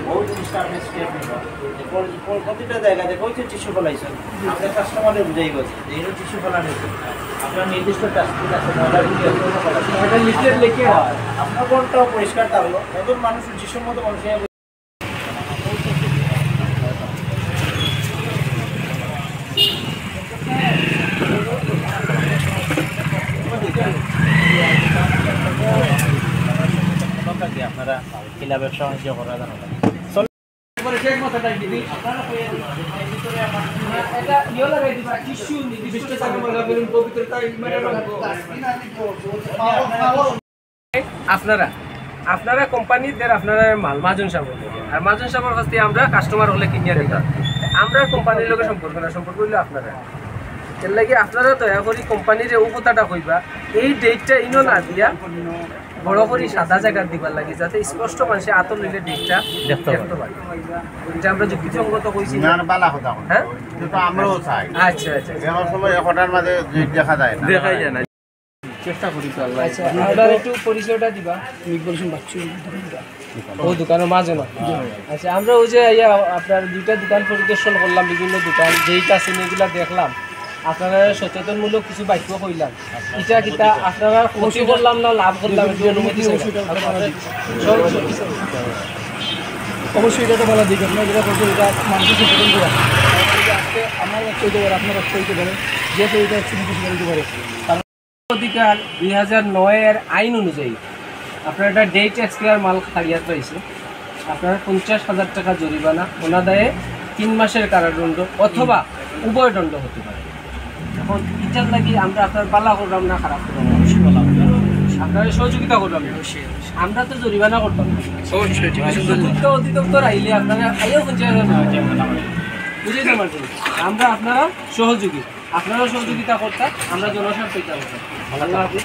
বহু জিনিসটা আপনি স্টেপ নেবেন প্রতিটা জায়গাতে কই টিস্যু ফলাইছেন আপনার কাস্টমারে বুঝাই গেছে যে এটা টিস্যু ফলানো আপনার নির্দিষ্ট ডাস্টবিন আছে ময়লা লিস্টে লিখে আপনার কোনটাও পরিষ্কার থাকলো নতুন মানুষ টিস্যুর মতো মানুষের আপনারা কিলা ব্যবসা বাণিজ্য করা জানা আপনারা কোম্পানিদের আপনারা মাল মাজন সাবর আর মাজন সাবর কাছ থেকে আমরা কাস্টমার হলে কিনিয়া দিতাম আমরা কোম্পানির লোকের সম্পর্ক হইলে আপনারা এর লাগে আপনারা দয়া করি কোম্পানির ও কথাটা কইবা এই ডেটটা ইনো না দিয়া বড় করে সাদা জায়গা দিবার লাগে যাতে স্পষ্ট মানুষে আতর নিলে ডেটটা দেখতে পারে এটা আমরা যুক্তিসঙ্গত কইছি না বালা কথা হ্যাঁ এটা আমরাও চাই আচ্ছা এমন সময় একটার মাঝে দেখা যায় না দেখাই যায় না চেষ্টা করি তো আল্লাহ আচ্ছা আপনারা একটু পরিচয়টা দিবা তুমি বলছেন বাচ্চু ও দোকানের মাঝে না আচ্ছা আমরা ওই যে আপনার দুইটা দোকান পরিদর্শন করলাম বিভিন্ন দোকান যেইটা আছে এগুলা দেখলাম আপনারা সচেতনমূলক কিছু বাক্য কইলাম এটা কিটা আপনারা ক্ষতি করলাম না লাভ করলাম একটু অনুমতি অবশ্যই এটা তো বলা দিক আপনার যেটা করছেন এটা মানুষকে সচেতন করা আজকে আমার হইতে পারে আপনার হইতে পারে যে এটা হইতে পারে অধিকার 2009-এর আইন অনুযায়ী আপনার একটা ডেট এক্সপায়ার মাল খাইয়াত রয়েছে আপনার 50,000 টাকা জরিমানা অনাদায়ে 3 মাসের কারাদণ্ড অথবা উভয় দণ্ড হতে পারে। এখন এটার লাগি আমরা আপনার বালা করলাম না খারাপ করলাম অবশ্যই বলা আপনার সহযোগিতা করলাম আমরা তো জরিমানা করতাম অধিদপ্তর আইলে আপনারা আইও 50,000 বুঝেছেন মার্কেট আমরা আপনারা সহযোগী আপনারাও সহযোগিতা করতাম আমরা জনস্বার্থে আল্লাহ হাফেজ।